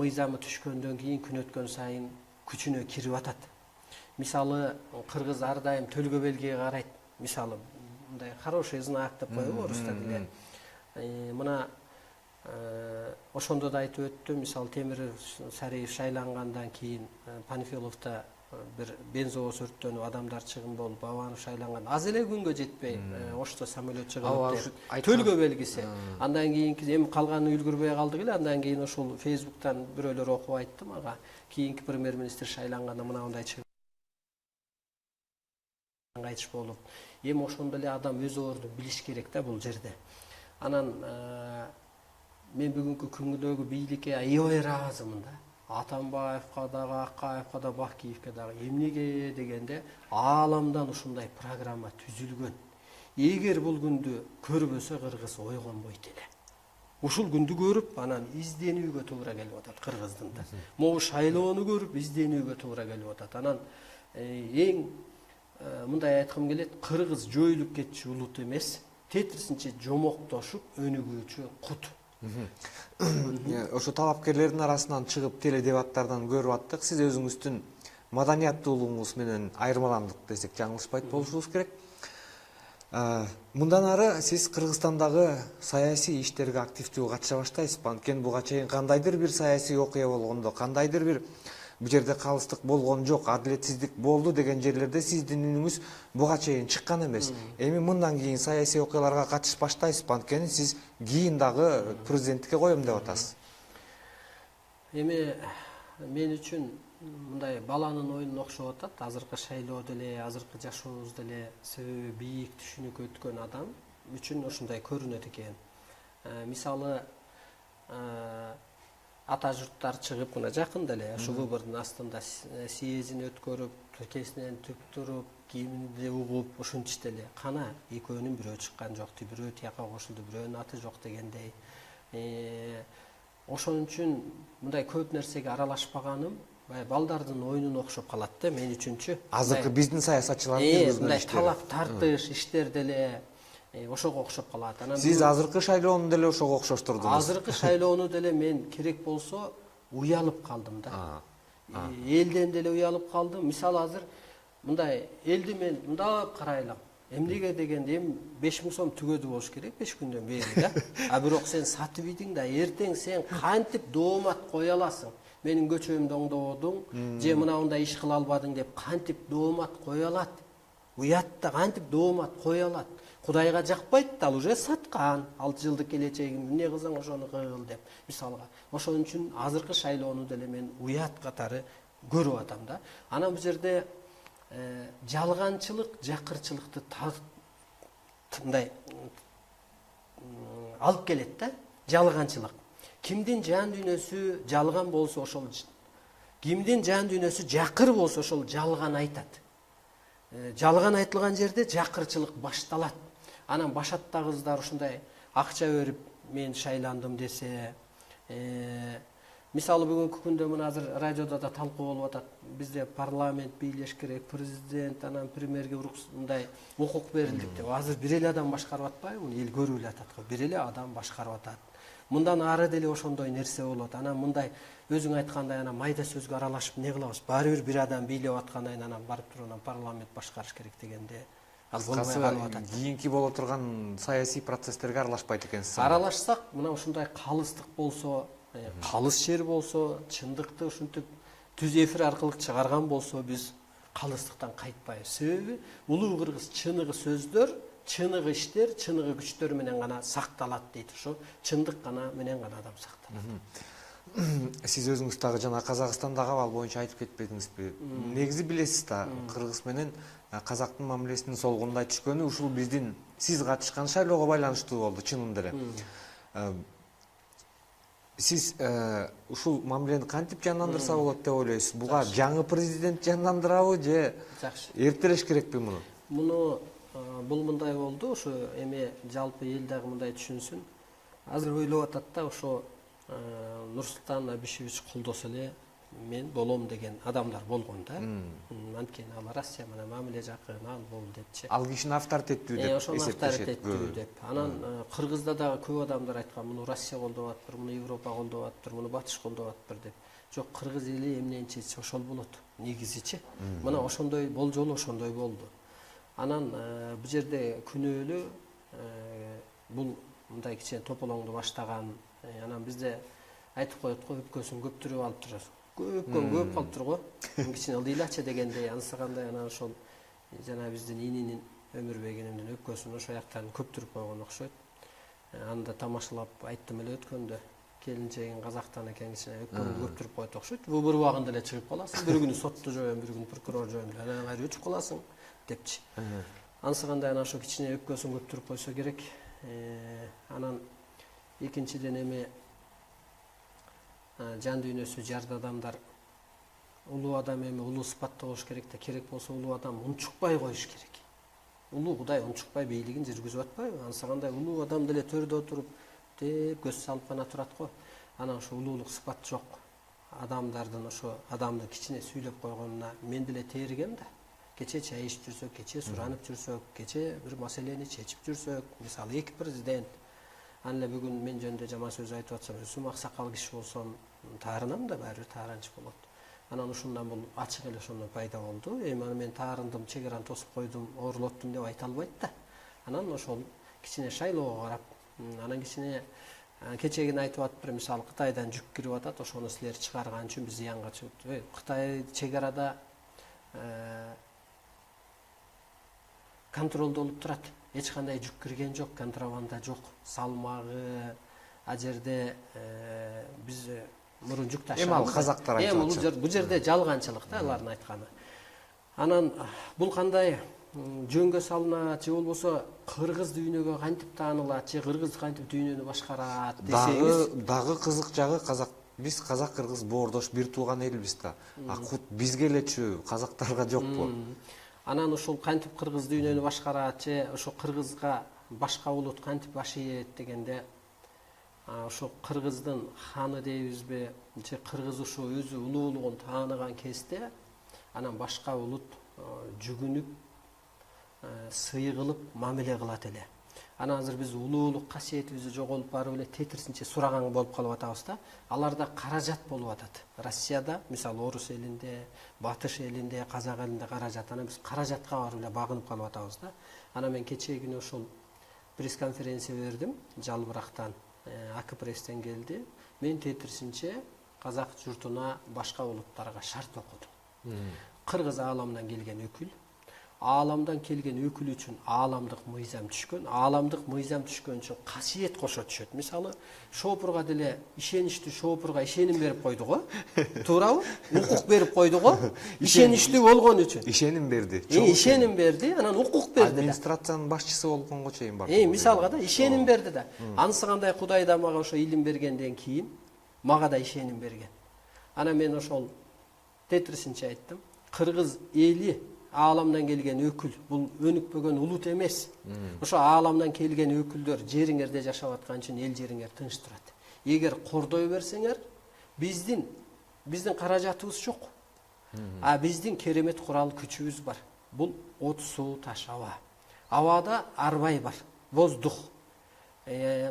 мыйзамы түшкөндөн кийин күн өткөн сайын күчүнө кирип атат. Мисалы кыргыз ар дайым төлгө белгиге карайт. Мисалы мындай хороший знак деп коебу орустар деле. Мына ошондо да айтып өттү. Мисалы Темир Сариев шайлангандан кийин Панфиловдо бир бензовоз өрттөнүп адамдар чыгым болуп, Бабанов шайланган. Аз эле күнгө жетпей ошто самолет чыгып деп төлгө белгиси. Андан кийинки эми калганы үлгүрбөй калдык эле. Андан кийин ошол Фейсбуктан бирөөлөр окуп айтты мага. Кийинки премьер-министр шайланганда мындай чыгып айтыш болуп. Эми ошондо эле адам өз ордун билиш керек да бул жерде. Анан мен бүгүнкү күнгөдөгү бийликке аябай ыраазымын да. Атамбаевка дагы, Акаевка да, Бакиевке дагы эмнеге дегенде ааламдан ушундай программа түзүлгөн. Эгер бул күндү көрбөсө кыргыз ойгонбойт эле. Ушул күндү көрүп, анан изденүүгө туура келип атат кыргыздын да. Могу шайлоону көрүп, изденүүгө туура келип атат. Анан эң мындай айткым келет, кыргыз жоюлуп кетчү улут эмес, тетирисинче жомоктошуп өнүгүүчү кут. Ошо талапкерлердин арасынан чыгып теледебаттардан көрүп аттык. Сиз өзүңүздүн маданияттуулугуңуз менен айырмаландык десек жаңылышпайт болушубуз керек. Мындан ары сиз Кыргызстандагы саясий иштерге активдүү катыша баштайсызбы? Анткени буга чейин кандайдыр бир саясий окуя болгондо, кандайдыр бир бу жерде калыстык болгон жок, адилетсиздик болду деген жерлерде сиздин үнүңүз буга чейин чыккан эмес. Эми мындан кийин саясий окуяларга катышып баштайсызбы? Анткени сиз кийин дагы президенттикке коем деп атасыз. Эми мен үчүн мындай баланын оюнуна окшоп атат. Азыркы шайлоо деле, азыркы жашообуз деле, себеби бийик түшүнүккө өткөн адам үчүн ошондой көрүнөт экен. Мисалы ата журттар чыгып мына жакында эле ошо выбордун астында съездин өткөрүп, тиркесинен түк туруп, кийимди угуп ушинтишти эле. Кана экөөнүн бирөө чыккан жок, бирөө тияка кошулду, бирөөнүн аты жок дегендей. Ошон үчүн мындай көп нерсеге аралашпаганым балдардын оюнуна окшоп калат да мен үчүнчү. Азыркы биздин саясатчылардын жүргүзгөн иштери. Талап тартыш иштер деле ошого окшоп калат. Сиз азыркы шайлоону деле ошого окшоштурдуңуз. Азыркы шайлоону деле мен керек болсо уялып калдым да. Элден деле уялып калдым. Мисалы азыр мындай элди мен мындап карайлам. Эмнеге дегенде эми 5000 сом түгөдү болуш керек 5 күндөн бери да. Бирок сен сатып ийдиң да, эртең сен кантип доомат кое аласың? Менин көчөмдү оңдободуң, же мындай иш кыла албадың деп кантип доомат кое алат? Уятта кантип доомат кое алат? Кудайга жакпайт, ал уже саткан. 6 жылдык келечегим эмне кылсаң ошону кыл деп. Мисалга, ошон үчүн азыркы шайлоону деле мен уят катары көрүп атам да. Анан бул жерде жалганчылык, жакырчылыкты мындай алып келет да. Жалганчылык. Кимдин жан дүйнөсү жалган болсо ошол, кимдин жан дүйнөсү жакыр болсо ошол жалган айтат. Жалган айтылган жерде жакырчылык башталат. Анан башатта кыздар ушундай акча берип мен шайландым десе, мисалы бүгүнкү күндө мына азыр радиодо да талкуу болуп атат. Бизде парламент бийлеш керек, президент, анан премьерге мындай укук берилдик деп. Азыр бир эле адам башкарып атпайбы? Эл көрүп эле атат го. Бир эле адам башкарып атат. Мындан ары деле ошондой нерсе болот. Анан мындай өзүң айткандай анан майда сөзгө аралашып не кылабыз? Баары бир адам бийлеп аткандан кийин анан барып туруп анан парламент башкарыш керек дегенде ал болбой калып атат. Кийинки боло турган саясий процесстерге аралашпайт экенсиз. Аралашсак, мына ушундай калыстык болсо, калыс жер болсо, чындыкты ушинтип түз эфир аркылуу чыгарган болсо биз калыстыктан кайтпайбыз. Себеби улуу кыргыз чыныгы сөздөр, чыныгы иштер, чыныгы күчтөр менен гана сакталат дейт. Ошо чындык гана менен гана адам сакталат. Сиз өзүңүз дагы жана Казакстандагы абал боюнча айтып кетпедиңизби? Негизи билесиз да, кыргыз менен казактын мамилесинин солгундай түшкөнү ушул биздин сиз катышкан шайлоого байланыштуу болду, чынында эле. Сиз ушул мамилени кантип жандандырса болот деп ойлойсуз? Буга жаңы президент жандандырабы же эртелеш керекпи муну? Бул мындай болду, ошо эми жалпы эл дагы мындай түшүнсүн. Азыр ойлоп атат да, ошо Нурсултан Абишевич колдосо эле мен болом деген адамдар болгон да. Анткени ал Россия менен мамиле жакын, ал бул депчи. Ал кишини авторитеттүү деп ошону эсептешет. авторитеттүү деп. Анан Кыргызда дагы көп адамдар айткан, муну Россия колдоп атыптыр, муну Европа колдоп атыптыр, муну Батыш колдоп атыптыр деп. Жок, кыргыз эли эмненче ошол болот. Негизичи. Мына ошондой болжол ошондой болду. Анан бул жерде күнөөлүү бул мындай кичине тополоңду баштаган. Анан бизде айтып коет го, өпкөсүн көптүрүп алып турар. Көп калып тур го. Кичине ылдыйлачы дегендей, ансыгандай анан ошол жана биздин ининин Өмүрбегинимдин өпкөсүн ошол жактан көптүрүп койгон окшойт. Анда тамашалап айттым эле өткөндө. Келинчегиң казактан экен, кичине өпкөңдү көптүрүп коет окшойт. Бул бир убагында эле чыгып каласың. Бир күнү сотту жоюм, бир күнү прокурор жоюм, анан кайра өчүп каласың депчи. Ансыгандай анан ошо кичине өпкөсүн көптүрүп койсо керек. Анан экинчиден эме жан дүйнөсү жарды адамдар, улуу адам эми улуу сыпатта болуш керек да, керек болсо улуу адам унчукпай коюш керек. Улуу Кудай унчукпай бийлигин жүргүзүп атпайбы? Ансыгандай улуу адам деле төрдө отуруп деп көз салып гана турат го. Анан ошо улуулук сыпат жок. Адамдардын ошо адамды кичине сүйлөп койгонуна мен деле тээригем да. Кече чай ичип жүрсөк, кече суранып жүрсөк, кече бир маселени чечип жүрсөк, мисалы эки президент, аны эле бүгүн мен жөнүндө жаман сөз айтып атсам, өзүм аксакал киши болсом, таарынам да, баары бир тааранч болот. Анан ушундан бул ачык эле ошондон пайда болду. Эми аны мен таарындым, чек араны тосуп койдум, оорулоттум деп айта албайт да. Анан ошол кичине шайлоого карап, анан кичине кечегине айтып атыптыр, мисалы Кытайдан жүк кирип атат, ошону силер чыгарган үчүн биз зыянга чыгып, Кытай чек арада контролдолуп турат. Эч кандай жүк кирген жок, контрабанда жок, салмагы а жерде биз мурун жүк ташыган. Эми ал казактар айтып атат. Бул жерде жалганчылык да алардын айтканы. Анан бул кандай жөнгө салынат же болбосо кыргыз дүйнөгө кантип таанылат же кыргыз кантип дүйнөнү башкарат десеңиз, дагы кызык жагы биз казак кыргыз боордош бир тууган элбиз да. Кут бизге элечү, казактарга жокпу? Анан ушул кантип кыргыз дүйнөнү башкарат же ошо кыргызга башка улут кантип баш ийет дегенде, ошо кыргыздын ханы дейбизби же кыргыз ушу өзү улуулугун тааныган кезде анан башка улут жүгүнүп сый кылып мамиле кылат эле. Анан азыр биз улуулук касиетибизди жоголуп барып эле тетирсинче сураган болуп калып атабыз да. Аларда каражат болуп атат. Россияда, мисалы орус элинде, батыш элинде, казак элинде каражат. Анан биз каражатка барып эле багынып калып атабыз да. Анан мен кечээ күнү ошол пресс-конференция бердим, Жалбырактан, АК-пресстен келди. Мен тетирсинче казак журтуна башка улуттарга шарт окудум. Кыргыз ааламдан келген өкүл, ааламдан келген өкүл үчүн ааламдык мыйзам түшкөн, ааламдык мыйзам түшкөн үчүн касиет кошо түшөт. Мисалы, шоопурга деле ишеничтүү шоопурга ишеним берип койду го. Туурабы? Укук берип койду го. Ишеничтүү болгон үчүн. Ишеним берди. Ишеним берди, анан укук берди. Администрациянын башчысы болгонго чейин бар. Мисалга да ишеним берди да. Ансыгандай Кудай да мага ошо илим бергенден кийин мага да ишеним берген. Анан мен ошол тетирсинче айттым. Кыргыз эли ааламдан келген өкүл, бул өнүкпөгөн улут эмес. Ошо ааламдан келген өкүлдөр жериңерде жашап аткан үчүн эл жериңер тынч турат. Эгер кордой берсеңер, биздин каражатыбыз жок. А биздин керемет курал күчүбүз бар. Бул от, суу, таш, аба. Абада арбай бар, воздух.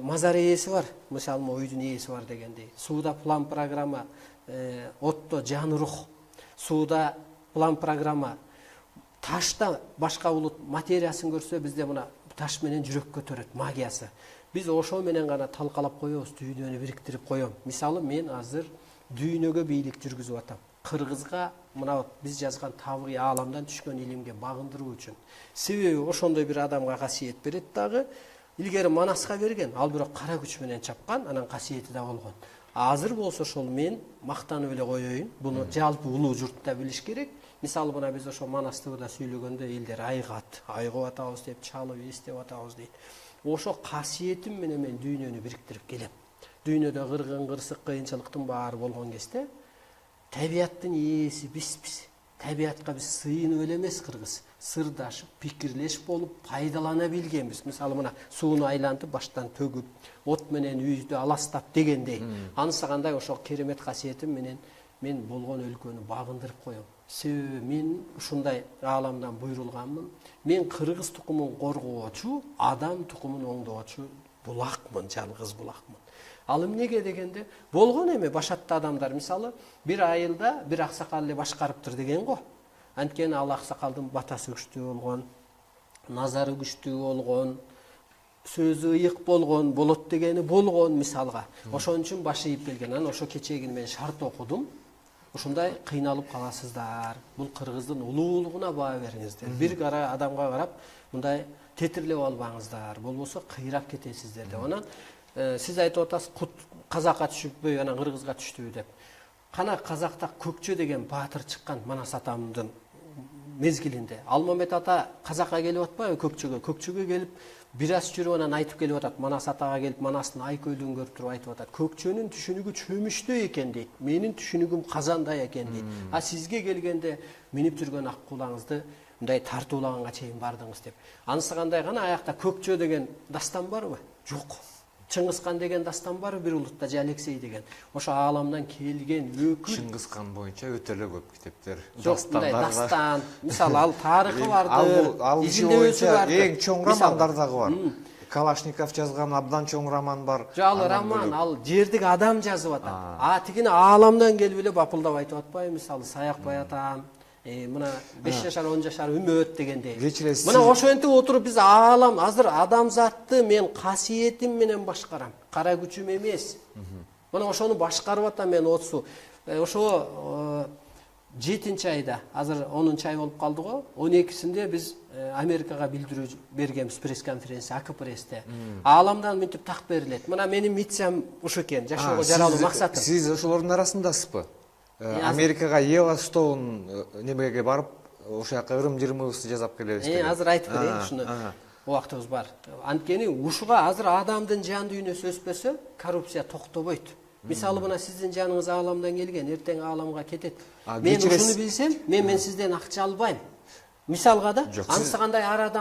Мазар ээси бар, мисалы үйдүн ээси бар дегендей. Сууда план программа, отто жан рух. Сууда план программа. Ташта башка улут материясын көрсө, бизде мына таш менен жүрөк көтөрөт, магиясы. Биз ошо менен гана талкалап коебуз, дүйнөнү бириктирип коем. Мисалы, мен азыр дүйнөгө бийлик жүргүзүп атам. Кыргызга мына биз жазган табыгый ааламдан түшкөн илимге багындыруу үчүн. Себеби ошондой бир адамга касиет берет дагы. Илгери Манаска берген, ал бирок кара күч менен чапкан, анан касиети да болгон. Азыр болсо ошол мен мактанып эле коеюн. Буну жалпы улуу журтта билиш керек. Мисалы, мына биз ошо Манас ТВда сүйлөгөндө элдер айгат, айгып атабыз деп, чалып эстеп атабыз дейт. Ошо касиетим менен мен дүйнөнү бириктирип келем. Дүйнөдө кыргын, кырсык, кыйынчылыктын баары болгон кезде табияттын ээси биз. табиятка биз сыйынып эле эмес кыргыз, сырдашып, пикирлешип болуп пайдалана билгенбиз. Мисалы мына сууну айлантып, баштан төгүп, от менен үйдү аластап дегендей. Анысы кандай ошо керемет касиетим менен мен болгон өлкөнү багындырып коем. Себеби мен ушундай ааламдан буйрулганмын. Мен кыргыз тукумун коргоочу, адам тукумун оңдоочу булакмын, жалгыз булакмын. Ал эмнеге дегенде, болгон эми башатта адамдар, мисалы, бир айылда бир аксакал эле башкарыптыр деген го. Анткени ал аксакалдын батасы күчтүү болгон, назары күчтүү болгон, сөзү ыйык болгон, болот дегени болгон мисалга. Ошон үчүн башы ийип келген. Анан ошо кечээкини мен шарт окудум. Ушундай кыйналып каласыздар. Бул кыргыздын улуулугуна баа бериңиздер. Бир кара адамга карап, мындай тетирлеп албаңыздар. Болбосо кыйрап кетесиздер деп. Анан сиз айтып атасыз, казакка түшүппү, анан кыргызга түштүбү деп. Кана казакта Көкчө деген баатыр чыккан Манас атамдын мезгилинде. Алмамбет ата казакка келип атпайбы Көкчөгө? Көкчөгө келип бир аз жүрүп анан айтып келип атат. Манас атага келип Манастын айкөйлүгүн көрүп туруп айтып атат. Көкчөнүн түшүнүгү чөмүчтөй экен дейт. Менин түшүнүгүм казандай экен дейт. А сизге келгенде минип жүргөн ак кулаңызды мындай тартуулаганга чейин бардыңыз деп. Анысы кандай гана аякта Көкчө деген дастан барбы? Жок. Чыңгызхан деген дастан барбы бир улутта, же Алексей деген. Ошо ааламдан келген өкүл. Чыңгызхан боюнча өтө эле көп китептер, дастандар бар. Дастан, мисалы ал тарыхы бардыр. Ал иши боюнча эң чоң романдар дагы бар. Калашников жазган абдан чоң роман бар. Ал роман, ал жердик адам жазып атат. А тигини ааламдан келип эле бапылдап айтып атпайбы, мисалы Саякбай атам, мына 5 жашар 10 жашар үмөт дегендей. Мына ошентип отуруп биз аалам азыр адамзатты мен касиетим менен башкарам, кара күчүм эмес. Мына ошону башкарып атам мен отсу. Ошо 7-айда, азыр 10-ай болуп калды го. 12-синде биз Америкага билдирүү бергенбиз, пресс-конференция АКПРСте. Ааламдан мынтип так берилет. Мына менин миссиям ушу экен, жашоого жаралуу максатым. Сиз ошолордун арасындасызбы? Америкага Йеллоустоун немеге барып, ошол жака ырым-жырымыбызды жасап келебиз деген. Азыр айтып берейин ушуну. Убактыбыз бар. Анткени ушуга азыр адамдын жан дүйнөсү өспөсө, коррупция токтобойт. Мисалы мына сиздин жаныңыз ааламдан келген, эртең ааламга кетет. Мен ушуну билсем, мен сизден акча албайм. Мисалга да, анысы кандай ар адам